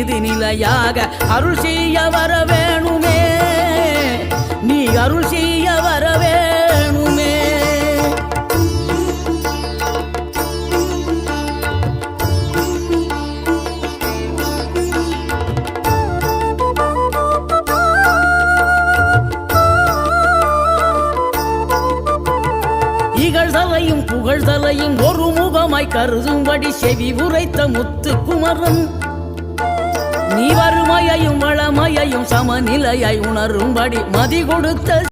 மீது நிலையாக அருள் செய்ய வர வேணுமே, நீ அருள் செய்ய வர வேணுமே. இகழ்தலையும் புகழ்தலையும் ஒரு முகமாய் கருதும்படி செவி உரைத்த முத்துக்குமரன், நீ வறுமையையும் வளமையையும் சமநிலையாய் உணரும்படி மதி கொடுத்த